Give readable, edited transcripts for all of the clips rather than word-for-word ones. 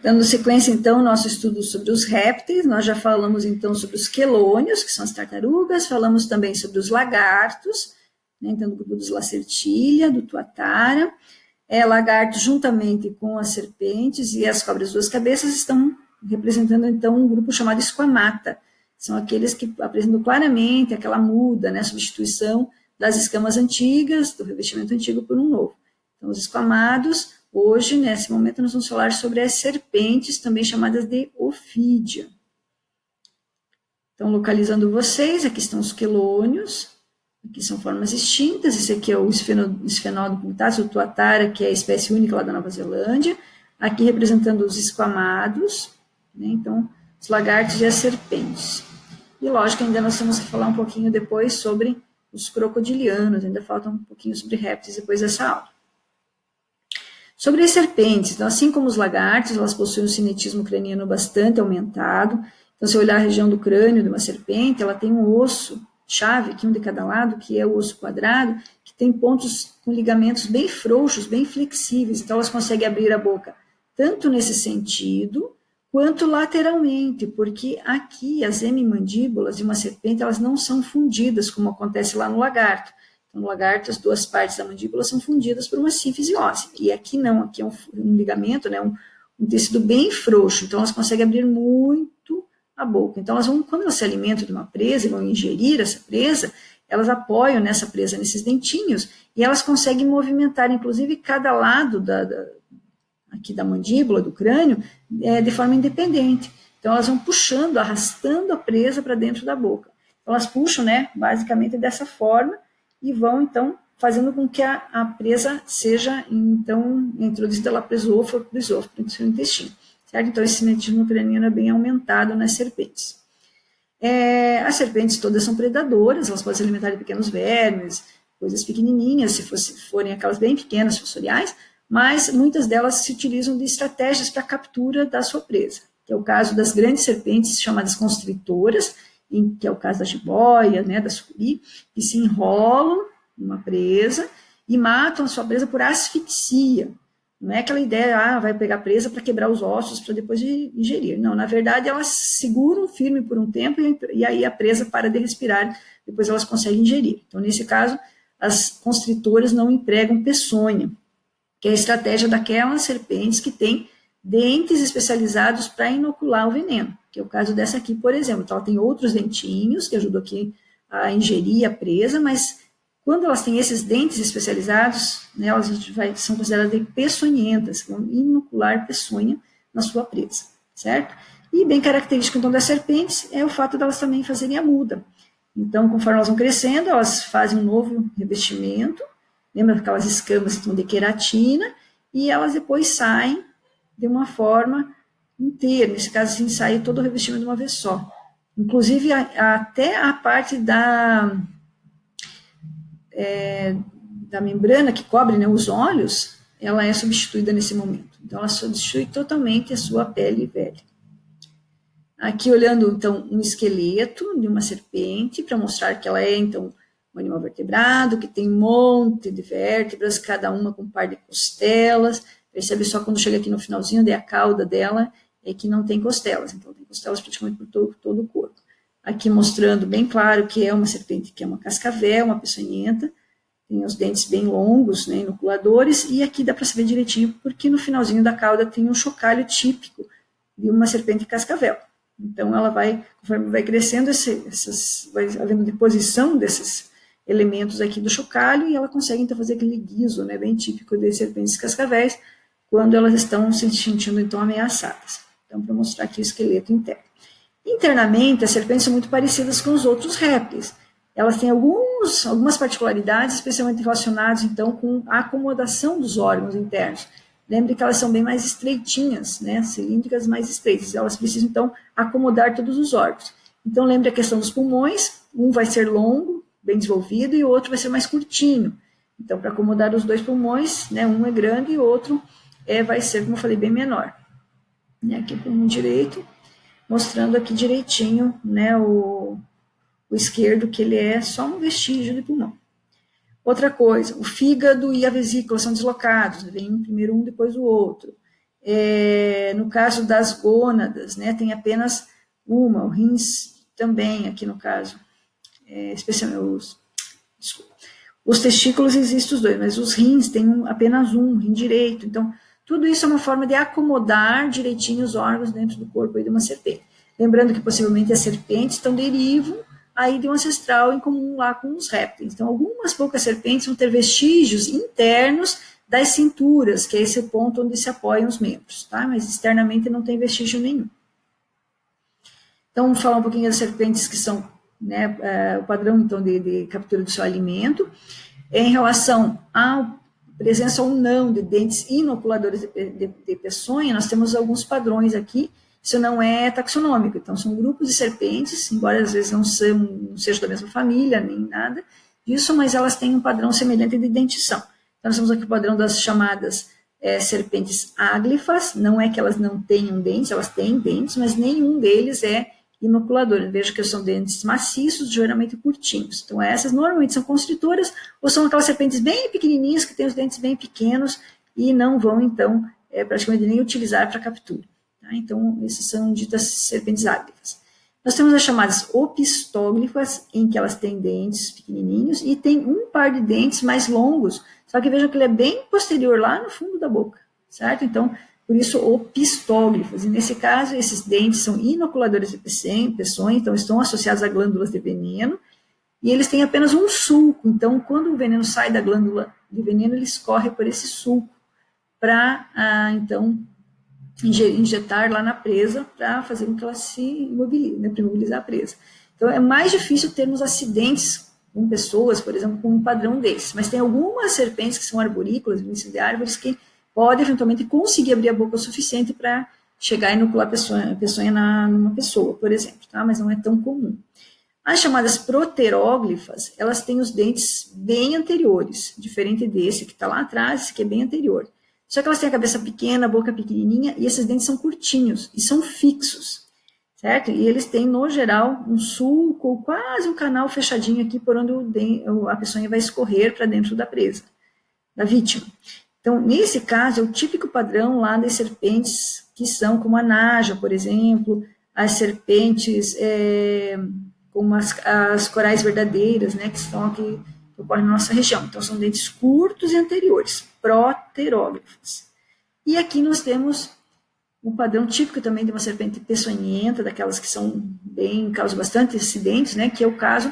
Dando sequência, então, ao nosso estudo sobre os répteis, nós já falamos, então, sobre os quelônios, que são as tartarugas, falamos também sobre os lagartos, né, então, do grupo dos Lacertilia, do Tuatara, lagartos juntamente com as serpentes e as cobras de duas cabeças estão representando, então, um grupo chamado Squamata. São aqueles que apresentam claramente aquela muda, né, substituição das escamas antigas, do revestimento antigo por um novo. Então, os esquamados, hoje, nesse momento, nós vamos falar sobre as serpentes, também chamadas de ofídia. Então, localizando vocês, aqui estão os quelônios, aqui são formas extintas, esse aqui é o esfenódon punctáceo, o tuatara, que é a espécie única lá da Nova Zelândia, aqui representando os esquamados, né, então, os lagartos e as serpentes. E, lógico, ainda nós temos que falar um pouquinho depois sobre os crocodilianos, ainda falta um pouquinho sobre répteis depois dessa aula. Sobre as serpentes, então, assim como os lagartos, elas possuem um cinetismo craniano bastante aumentado. Então, se olhar a região do crânio de uma serpente, ela tem um osso chave, aqui um de cada lado, que é o osso quadrado, que tem pontos com ligamentos bem frouxos, bem flexíveis. Então, elas conseguem abrir a boca tanto nesse sentido, quanto lateralmente, porque aqui as hemimandíbulas de uma serpente, elas não são fundidas, como acontece lá no lagarto. No lagarto, as duas partes da mandíbula são fundidas por uma síntese óssea. E aqui não, aqui é um ligamento, né, um tecido bem frouxo. Então, elas conseguem abrir muito a boca. Então, quando elas se alimentam de uma presa e vão ingerir essa presa, elas apoiam nessa presa, nesses dentinhos, e elas conseguem movimentar, inclusive, cada lado aqui da mandíbula, do crânio, de forma independente. Então, elas vão puxando, arrastando a presa para dentro da boca. Então, elas puxam, né, basicamente dessa forma, e vão, então, fazendo com que a presa seja, então, introduzida lá para o esôfago, para o seu intestino, certo? Então, esse cinetismo craniano é bem aumentado nas serpentes. As serpentes todas são predadoras, elas podem se alimentar de pequenos vermes, coisas pequenininhas, se forem aquelas bem pequenas, fossoriais, mas muitas delas se utilizam de estratégias para a captura da sua presa, que é o caso das grandes serpentes chamadas constritoras, que é o caso da jiboia, né, da sucuri, que se enrolam numa presa e matam a sua presa por asfixia. Não é aquela ideia, vai pegar a presa para quebrar os ossos para depois ingerir. Não, na verdade, elas seguram firme por um tempo e aí a presa para de respirar, depois elas conseguem ingerir. Então, nesse caso, as constritoras não empregam peçonha, que é a estratégia daquelas serpentes que têm dentes especializados para inocular o veneno, que é o caso dessa aqui, por exemplo. Então, ela tem outros dentinhos que ajudam aqui a ingerir a presa, mas quando elas têm esses dentes especializados, né, elas são consideradas peçonhentas, que vão inocular peçonha na sua presa, certo? E bem característico, então, das serpentes é o fato delas também fazerem a muda. Então, conforme elas vão crescendo, elas fazem um novo revestimento, lembra aquelas escamas então, de queratina, e elas depois saem de uma forma inteira, nesse caso, assim, sai todo o revestimento de uma vez só. Inclusive, até a parte da membrana que cobre, né, os olhos, ela é substituída nesse momento. Então, ela substitui totalmente a sua pele velha. Aqui, olhando, então, um esqueleto de uma serpente, para mostrar que ela é, então, um animal vertebrado, que tem um monte de vértebras, cada uma com um par de costelas. Percebe só quando chega aqui no finalzinho, a cauda dela é que não tem costelas. Então, tem costelas praticamente por todo o corpo. Aqui mostrando bem claro que é uma serpente, que é uma cascavel, uma peçonhenta, tem os dentes bem longos, né, inoculadores, e aqui dá para saber direitinho, porque no finalzinho da cauda tem um chocalho típico de uma serpente cascavel. Então, ela vai, conforme vai crescendo, vai havendo deposição desses elementos aqui do chocalho, e ela consegue, então, fazer aquele guiso, né, bem típico de serpentes cascavéis, quando elas estão se sentindo, então, ameaçadas. Então, para mostrar aqui o esqueleto interno. Internamente, as serpentes são muito parecidas com os outros répteis. Elas têm algumas particularidades, especialmente relacionadas, então, com a acomodação dos órgãos internos. Lembre que elas são bem mais estreitinhas, né, cilíndricas mais estreitas. Elas precisam, então, acomodar todos os órgãos. Então, lembre a questão dos pulmões. Um vai ser longo, bem desenvolvido, e o outro vai ser mais curtinho. Então, para acomodar os dois pulmões, né, um é grande e o outro vai ser, como eu falei, bem menor. Aqui o pulmão direito, mostrando aqui direitinho, né, o esquerdo, que ele é só um vestígio de pulmão. Outra coisa, o fígado e a vesícula são deslocados, vem primeiro um, depois o outro. No caso das gônadas, né, tem apenas uma, o rins também, aqui no caso, especialmente os testículos existem os dois, mas os rins têm apenas um, rim direito. Então, tudo isso é uma forma de acomodar direitinho os órgãos dentro do corpo aí de uma serpente. Lembrando que possivelmente as serpentes derivam aí de um ancestral em comum lá com os répteis. Então, algumas poucas serpentes vão ter vestígios internos das cinturas, que é esse ponto onde se apoiam os membros, tá? Mas externamente não tem vestígio nenhum. Então, vamos falar um pouquinho das serpentes que são, né, o padrão então de captura do seu alimento. Em relação à presença ou não de dentes inoculadores de peçonha, nós temos alguns padrões aqui. Isso não é taxonômico, então são grupos de serpentes, embora às vezes não sejam da mesma família, nem nada disso, mas elas têm um padrão semelhante de dentição. Então, nós temos aqui o padrão das chamadas serpentes áglifas, não é que elas não tenham dentes, elas têm dentes, mas nenhum deles é inoculador. Veja que são dentes maciços, geralmente curtinhos. Então, essas normalmente são constritoras, ou são aquelas serpentes bem pequenininhas, que têm os dentes bem pequenos, e não vão, então, praticamente nem utilizar para captura. Tá? Então, essas são ditas serpentes áglifas. Nós temos as chamadas opistóglifas, em que elas têm dentes pequenininhos, e tem um par de dentes mais longos, só que vejam que ele é bem posterior, lá no fundo da boca, certo? Então, por isso, opistóglifos. E nesse caso, esses dentes são inoculadores de peçonha, então estão associados a glândulas de veneno, e eles têm apenas um sulco. Então, quando o veneno sai da glândula de veneno, ele escorre por esse sulco para, então, injetar lá na presa para fazer com que ela se imobilize, né, para imobilizar a presa. Então, é mais difícil termos acidentes com pessoas, por exemplo, com um padrão desse. Mas tem algumas serpentes que são arborícolas, vinícias de árvores, que pode eventualmente conseguir abrir a boca o suficiente para chegar a inocular a peçonha numa pessoa, por exemplo, tá? Mas não é tão comum. As chamadas proteróglifas, elas têm os dentes bem anteriores, diferente desse que está lá atrás, esse que é bem anterior. Só que elas têm a cabeça pequena, a boca pequenininha, e esses dentes são curtinhos e são fixos, certo? E eles têm, no geral, um sulco ou quase um canal fechadinho aqui por onde a peçonha vai escorrer para dentro da presa, da vítima. Então, nesse caso, é o típico padrão lá das serpentes que são como a naja, por exemplo, as serpentes como as corais verdadeiras, né, que estão aqui, que ocorrem na nossa região. Então, são dentes curtos e anteriores, proteróglifos. E aqui nós temos um padrão típico também de uma serpente peçonhenta, daquelas que causam bastante acidentes, né, que é o caso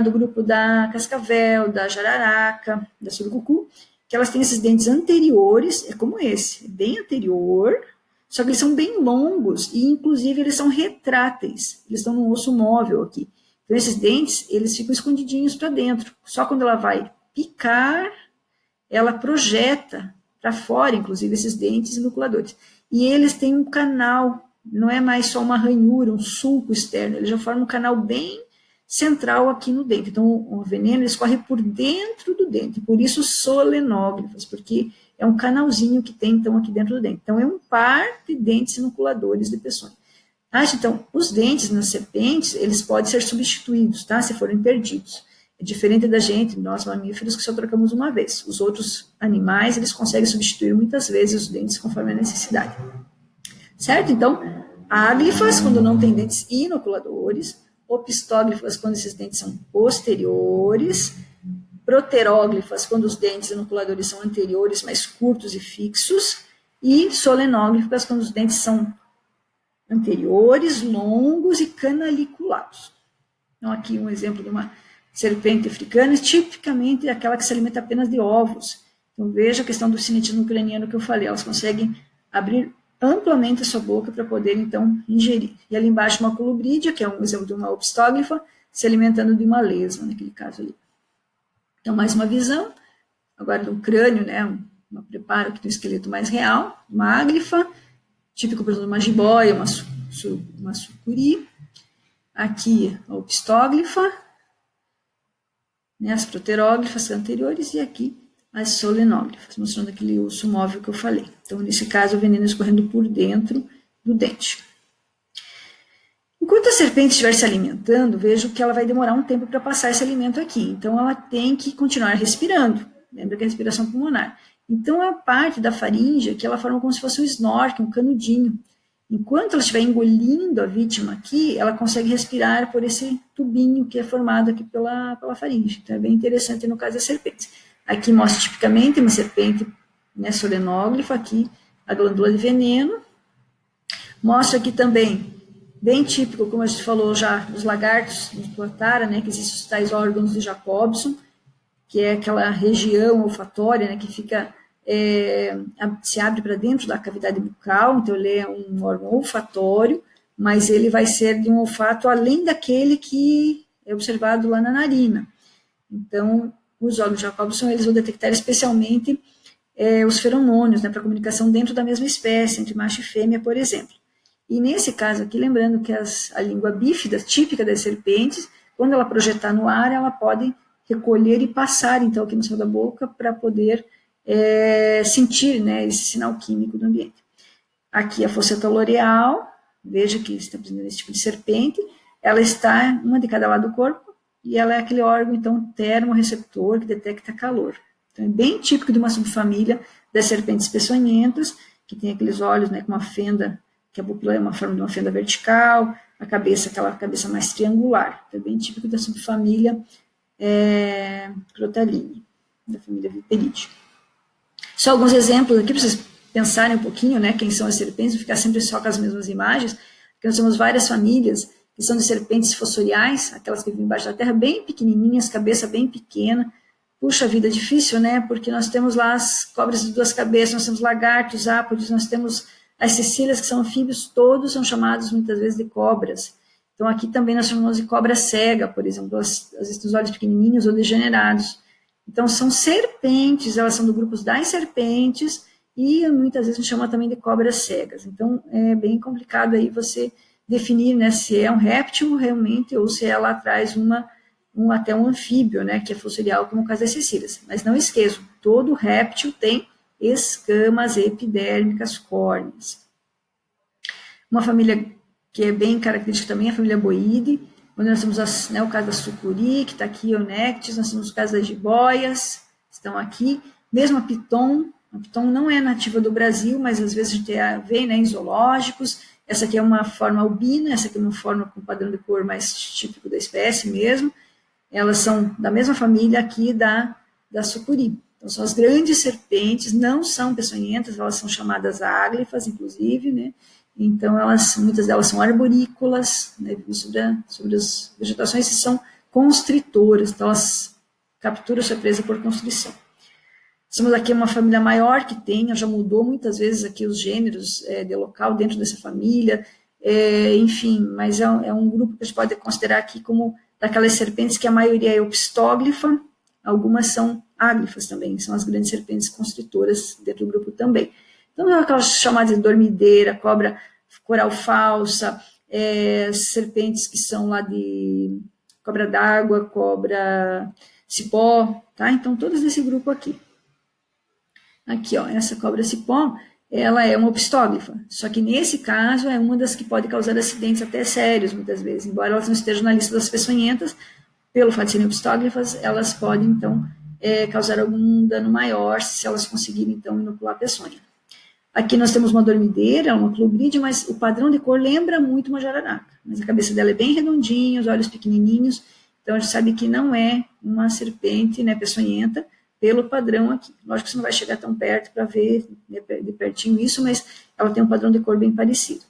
do grupo da cascavel, da jararaca, da surucucu, que elas têm esses dentes anteriores, é como esse, bem anterior, só que eles são bem longos e, inclusive, eles são retráteis, eles estão num osso móvel aqui. Então, esses dentes, eles ficam escondidinhos para dentro. Só quando ela vai picar, ela projeta para fora, inclusive, esses dentes inoculadores. E eles têm um canal, não é mais só uma ranhura, um sulco externo, eles já formam um canal bem central aqui no dente. Então, o veneno escorre por dentro do dente, por isso solenóglifos, porque é um canalzinho que tem, então, aqui dentro do dente. Então, é um par de dentes inoculadores de peçonha. Tá? Então, os dentes nas serpentes, eles podem ser substituídos, tá? Se forem perdidos. É diferente da gente, nós mamíferos, que só trocamos uma vez. Os outros animais, eles conseguem substituir muitas vezes os dentes conforme a necessidade. Certo? Então, áglifas, quando não tem dentes inoculadores, opistóglifas, quando esses dentes são posteriores, proteróglifas, quando os dentes inoculadores são anteriores, mais curtos e fixos, e solenóglifas, quando os dentes são anteriores, longos e canaliculados. Então, aqui um exemplo de uma serpente africana, tipicamente aquela que se alimenta apenas de ovos. Então, veja a questão do cinetismo craniano que eu falei, elas conseguem abrir amplamente a sua boca para poder, então, ingerir. E ali embaixo uma colubrídea, que é um exemplo de uma opistóglifa, se alimentando de uma lesma, naquele caso ali. Então, mais uma visão, agora do crânio, né, um preparo aqui do esqueleto mais real, uma áglifa, típico, por exemplo, de uma jiboia, uma sucuri. Aqui a opistóglifa, né, as proteróglifas anteriores, e aqui as solenóglifas, mostrando aquele osso móvel que eu falei. Então, nesse caso, o veneno escorrendo por dentro do dente. Enquanto a serpente estiver se alimentando, vejo que ela vai demorar um tempo para passar esse alimento aqui. Então, ela tem que continuar respirando. Lembra que é a respiração pulmonar. Então, a parte da faringe que ela forma como se fosse um snorkel, um canudinho. Enquanto ela estiver engolindo a vítima aqui, ela consegue respirar por esse tubinho que é formado aqui pela faringe. Então, é bem interessante no caso das serpentes. Aqui mostra tipicamente uma serpente, né, solenóglifa, aqui a glândula de veneno. Mostra aqui também, bem típico, como a gente falou já, dos lagartos de Tuatara, né, que existem os tais órgãos de Jacobson, que é aquela região olfatória, né, que fica, se abre para dentro da cavidade bucal, então ele é um órgão olfatório, mas ele vai ser de um olfato além daquele que é observado lá na narina. Então, os órgãos de Jacobson, eles vão detectar especialmente os feromônios, né, para comunicação dentro da mesma espécie, entre macho e fêmea, por exemplo. E nesse caso aqui, lembrando que a língua bífida, típica das serpentes, quando ela projetar no ar, ela pode recolher e passar, então, aqui no céu da boca, para poder sentir, né, esse sinal químico do ambiente. Aqui a fosseta loreal, veja que está apresentando esse tipo de serpente, ela está uma de cada lado do corpo, e ela é aquele órgão, então, termorreceptor, que detecta calor. Então, é bem típico de uma subfamília das serpentes peçonhentas, que tem aqueles olhos, né, com uma fenda, que a pupila é uma forma de uma fenda vertical, a cabeça, aquela cabeça mais triangular. Então, é bem típico da subfamília Crotalini, da família Viperidae. Só alguns exemplos aqui para vocês pensarem um pouquinho, né, quem são as serpentes, não ficar sempre só com as mesmas imagens, porque nós temos várias famílias que são de serpentes fossoriais, aquelas que vivem embaixo da terra, bem pequenininhas, cabeça bem pequena. Puxa vida, difícil, né, porque nós temos lá as cobras de duas cabeças, nós temos lagartos, ápodes, nós temos as cecílias, que são anfíbios, todos são chamados muitas vezes de cobras. Então, aqui também nós chamamos de cobra cega, por exemplo, às vezes os olhos pequenininhos ou degenerados. Então, são serpentes, elas são do grupo das serpentes, e muitas vezes a gente chama também de cobras cegas. Então, é bem complicado aí você definir, né, se é um réptil realmente, ou se ela traz até um anfíbio, né, que é fossorial, como o caso das cecílias. Mas não esqueçam, todo réptil tem escamas epidérmicas córneas. Uma família que é bem característica também, a família Boidae, onde nós temos o caso da sucuri, que está aqui, o Nectis, nós temos o caso das jiboias, estão aqui, mesmo a piton não é nativa do Brasil, mas às vezes a gente vê, né, em zoológicos. Essa aqui é uma forma albina, essa aqui é uma forma com padrão de cor mais típico da espécie mesmo. Elas são da mesma família aqui da sucuri. Então, são as grandes serpentes, não são peçonhentas, elas são chamadas áglifas, inclusive, né? Então, muitas delas são arborícolas, né, sobre as vegetações, e são constritoras, então elas capturam sua presa por constrição. Temos aqui uma família maior que já mudou muitas vezes aqui os gêneros de local dentro dessa família, enfim, mas é um grupo que a gente pode considerar aqui como daquelas serpentes que a maioria é opistóglifa, algumas são áglifas também, são as grandes serpentes constritoras dentro do grupo também. Então, aquelas chamadas de dormideira, cobra coral falsa, serpentes que são lá de cobra d'água, cobra cipó, tá? Então, todas desse grupo aqui. Aqui, ó, essa cobra cipó, ela é uma opistóglifa, só que nesse caso é uma das que pode causar acidentes até sérios, muitas vezes, embora elas não estejam na lista das peçonhentas, pelo fato de serem opistóglifas, elas podem, então, causar algum dano maior se elas conseguirem, então, inocular a peçonha. Aqui nós temos uma dormideira, uma colubrídea, mas o padrão de cor lembra muito uma jararaca, mas a cabeça dela é bem redondinha, os olhos pequenininhos, então a gente sabe que não é uma serpente, né, peçonhenta, pelo padrão aqui. Lógico que você não vai chegar tão perto para ver de pertinho isso, mas ela tem um padrão de cor bem parecido.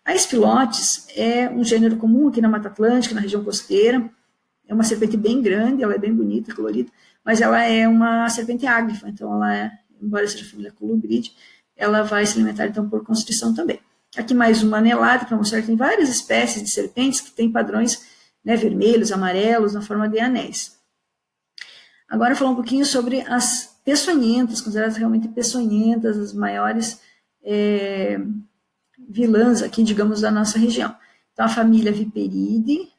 A Espilotes é um gênero comum aqui na Mata Atlântica, na região costeira. É uma serpente bem grande, ela é bem bonita, colorida, mas ela é uma serpente áglifa, então ela embora seja família Colubrídea, ela vai se alimentar então por constrição também. Aqui mais uma anelada para mostrar que tem várias espécies de serpentes que têm padrões, né, vermelhos, amarelos, na forma de anéis. Agora, falar um pouquinho sobre as peçonhentas, consideradas realmente peçonhentas, as maiores vilãs aqui, digamos, da nossa região. Então, a família Viperidae,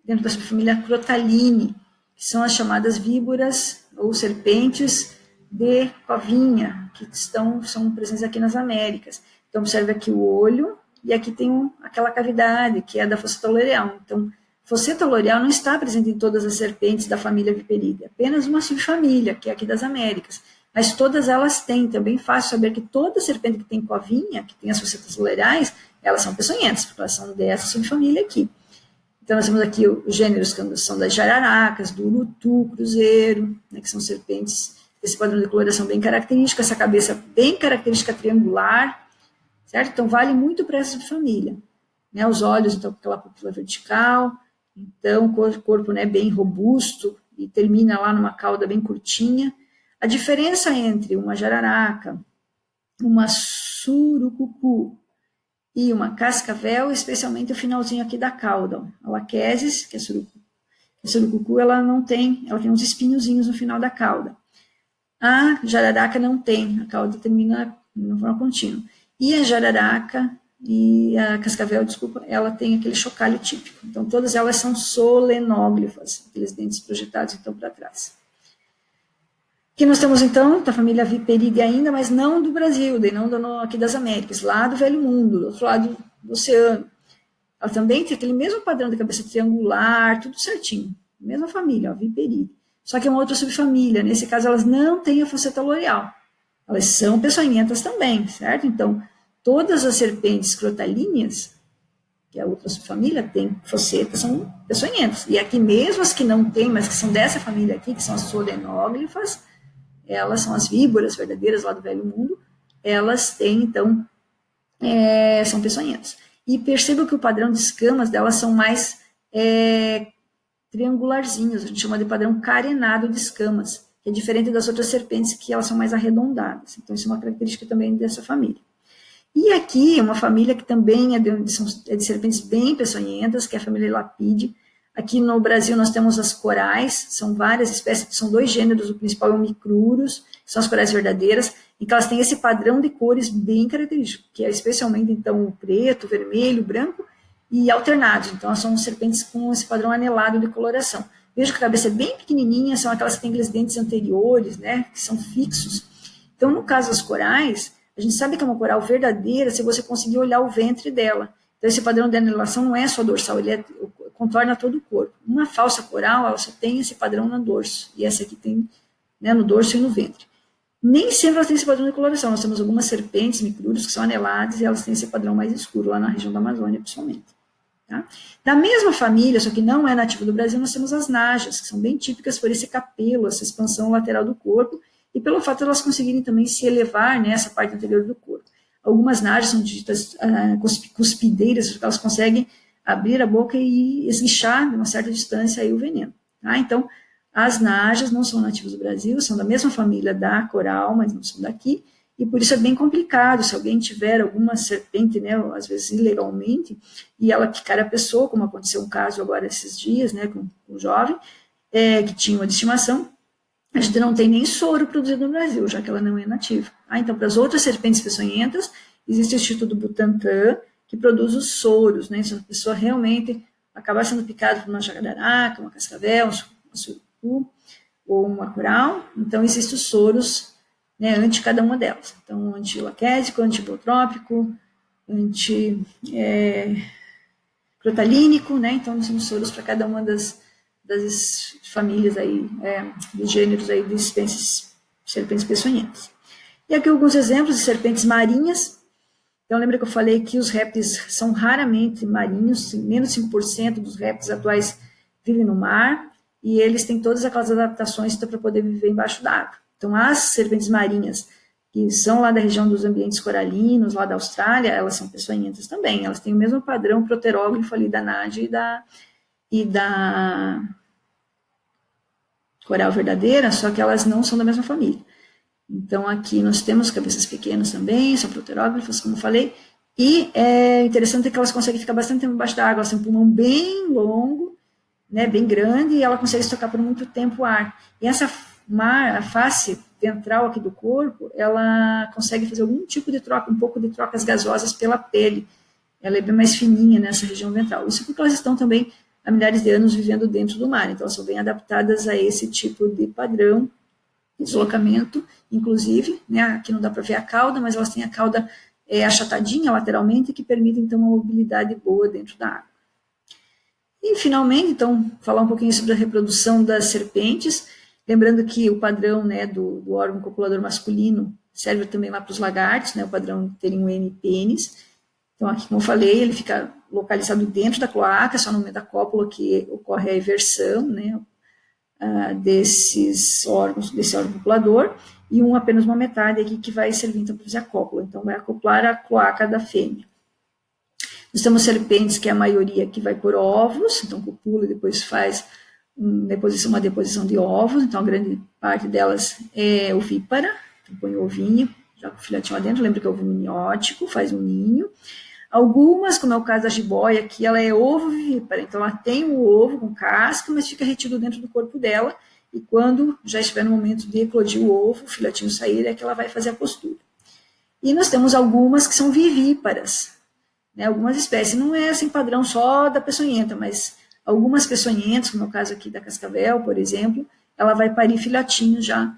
dentro da família Crotalini, que são as chamadas víboras ou serpentes de covinha, que são presentes aqui nas Américas. Então, observe aqui o olho, e aqui tem aquela cavidade, que é da fosseta loreal. Então, fosseta loreal não está presente em todas as serpentes da família Viperidae, apenas uma subfamília, que é aqui das Américas. mas todas elas têm. Então é bem fácil saber que toda serpente que tem covinha, que tem as facetas loreais, elas são peçonhentas, porque elas são dessa subfamília aqui. Então, nós temos aqui os gêneros que são das jararacas, do urutu, cruzeiro, né, que são serpentes, esse padrão de coloração bem característico, essa cabeça bem característica triangular, certo? Então, vale muito para essa subfamília. Né, os olhos, então, com aquela pupila vertical, então, o corpo, né, bem robusto, e termina lá numa cauda bem curtinha. A diferença entre uma jararaca, uma surucucu, e uma cascavel, especialmente o finalzinho aqui da cauda. Ó. A laquesis, que é a surucucu, ela tem uns espinhozinhos no final da cauda. A jararaca não tem, a cauda termina de forma contínua. E a jararaca e a cascavel, desculpa, ela tem aquele chocalho típico. Então, todas elas são solenóglifas, aqueles dentes projetados então para trás. Aqui nós temos, então, da família Viperidae ainda, mas não do Brasil, não aqui das Américas, lá do Velho Mundo, do outro lado do oceano. Ela também tem aquele mesmo padrão de cabeça triangular, tudo certinho. Mesma família, ó, Viperidae. Só que é uma outra subfamília. Nesse caso, elas não têm a faceta loreal. Elas são peçonhentas também, certo? Então, todas as serpentes crotalíneas, que é a outra subfamília, tem facetas, são peçonhentas. E aqui mesmo as que não têm, mas que são dessa família aqui, que são as solenóglifas, elas são as víboras verdadeiras lá do Velho Mundo, elas têm, então, são peçonhentas. E perceba que o padrão de escamas delas são mais triangularzinhos, a gente chama de padrão carenado de escamas, que é diferente das outras serpentes, que elas são mais arredondadas. Então, isso é uma característica também dessa família. E aqui, uma família que também é de serpentes bem peçonhentas, que é a família Lapide. Aqui no Brasil nós temos as corais, são várias espécies, são 2 gêneros, o principal é o Micrurus, que são as corais verdadeiras, e que elas têm esse padrão de cores bem característico, que é especialmente então o preto, o vermelho, o branco e alternados. Então elas são serpentes com esse padrão anelado de coloração. Veja que a cabeça é bem pequenininha, são aquelas que têm aqueles dentes anteriores, né, que são fixos. Então no caso das corais, a gente sabe que é uma coral verdadeira se você conseguir olhar o ventre dela. Então esse padrão de anelação não é só dorsal, ele contorna todo o corpo. Uma falsa coral, ela só tem esse padrão no dorso, e essa aqui tem, né, no dorso e no ventre. Nem sempre elas têm esse padrão de coloração, nós temos algumas serpentes, micrúrios, que são aneladas, e elas têm esse padrão mais escuro, lá na região da Amazônia, principalmente. Tá? Da mesma família, só que não é nativa do Brasil, nós temos as najas, que são bem típicas por esse capelo, essa expansão lateral do corpo, e pelo fato de elas conseguirem também se elevar nessa parte anterior do corpo. Algumas najas são ditas cuspideiras, porque elas conseguem abrir a boca e esguichar de uma certa distância aí o veneno. Tá? Então, as najas não são nativas do Brasil, são da mesma família da coral, mas não são daqui, e por isso é bem complicado. Se alguém tiver alguma serpente, né, às vezes ilegalmente, e ela picar a pessoa, como aconteceu um caso agora esses dias, né, com um jovem, que tinha uma de estimação, a gente não tem nem soro produzido no Brasil, já que ela não é nativa. Então, para as outras serpentes peçonhentas, existe o Instituto Butantan, que produz os soros, né? Se a pessoa realmente acabar sendo picada por uma jararaca, uma cascavel, uma surucu ou uma coral, então existem os soros, né, anti cada uma delas. Então, antilaquésico, antibotrópico, anticrotalínico, né? Então, nós temos soros para cada uma das famílias aí, dos gêneros aí de serpentes peçonhentas. E aqui alguns exemplos de serpentes marinhas. Então, lembra que eu falei que os répteis são raramente marinhos, menos de 5% dos répteis atuais vivem no mar, e eles têm todas aquelas adaptações para poder viver embaixo d'água. Então, as serpentes marinhas, que são lá da região dos ambientes coralinos, lá da Austrália, elas são peçonhentas também. Elas têm o mesmo padrão proteróglifo ali da nade e da coral verdadeira, só que elas não são da mesma família. Então, aqui nós temos cabeças pequenas também, são proteróglifas, como eu falei, e é interessante que elas conseguem ficar bastante tempo embaixo da água, elas têm um pulmão bem longo, né, bem grande, e ela consegue estocar por muito tempo o ar. E essa a face ventral aqui do corpo, ela consegue fazer algum tipo de troca, um pouco de trocas gasosas pela pele. Ela é bem mais fininha nessa região ventral. Isso porque elas estão também há milhares de anos vivendo dentro do mar, então elas são bem adaptadas a esse tipo de padrão, deslocamento, inclusive, né, aqui não dá para ver a cauda, mas elas têm a cauda achatadinha lateralmente, que permite, então, uma mobilidade boa dentro da água. E, finalmente, então, falar um pouquinho sobre a reprodução das serpentes. Lembrando que o padrão, né, do órgão copulador masculino serve também lá para os lagartos, né, o padrão de terem um M-pênis. Então, aqui, como eu falei, ele fica localizado dentro da cloaca, só no meio da cópula que ocorre a eversão, né, desse órgão copulador, e apenas uma metade aqui que vai servir então para fazer a cópula. Então, vai acoplar a cloaca da fêmea. Nós temos serpentes, que é a maioria que vai por ovos, então copula e depois faz uma deposição de ovos, então a grande parte delas é ovípara, então põe o ovinho, joga o filhotinho lá dentro, lembra que é ovo miniótico, faz um ninho. Algumas, como é o caso da jiboia, aqui ela é ovovivípara, então ela tem o ovo com casca, mas fica retido dentro do corpo dela, e quando já estiver no momento de eclodir o ovo, o filhotinho sair, é que ela vai fazer a postura. E nós temos algumas que são vivíparas, né? Algumas espécies, não é assim padrão só da peçonhenta, mas algumas peçonhentas, como é o caso aqui da cascavel, por exemplo, ela vai parir filhotinhos já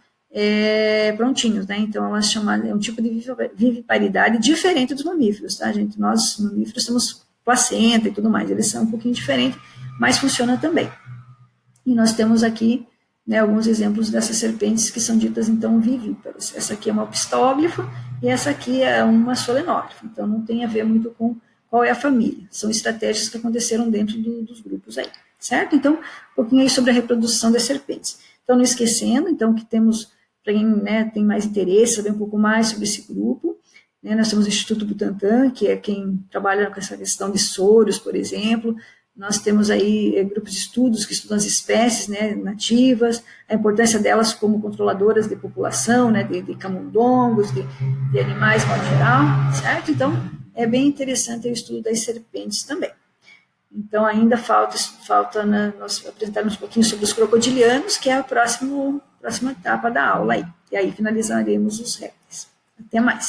prontinhos, né? Então ela é um tipo de viviparidade diferente dos mamíferos, tá, gente? Nós, mamíferos, temos placenta e tudo mais, eles são um pouquinho diferentes, mas funciona também. E nós temos aqui, né, alguns exemplos dessas serpentes que são ditas, então, vivíparas. Essa aqui é uma opistóglifo e essa aqui é uma solenógrafo, então não tem a ver muito com qual é a família, são estratégias que aconteceram dentro dos grupos aí, certo? Então, um pouquinho aí sobre a reprodução das serpentes. Então, não esquecendo, então, que temos, para quem, né, tem mais interesse, saber um pouco mais sobre esse grupo, né, nós temos o Instituto Butantan, que é quem trabalha com essa questão de soros, por exemplo. Nós temos aí grupos de estudos que estudam as espécies, né, nativas, a importância delas como controladoras de população, né, de camundongos, de animais, de modo geral, certo? Então, é bem interessante o estudo das serpentes também. Então, ainda falta nós apresentarmos um pouquinho sobre os crocodilianos, que é a próxima etapa da aula aí. E aí finalizaremos os répteis. Até mais.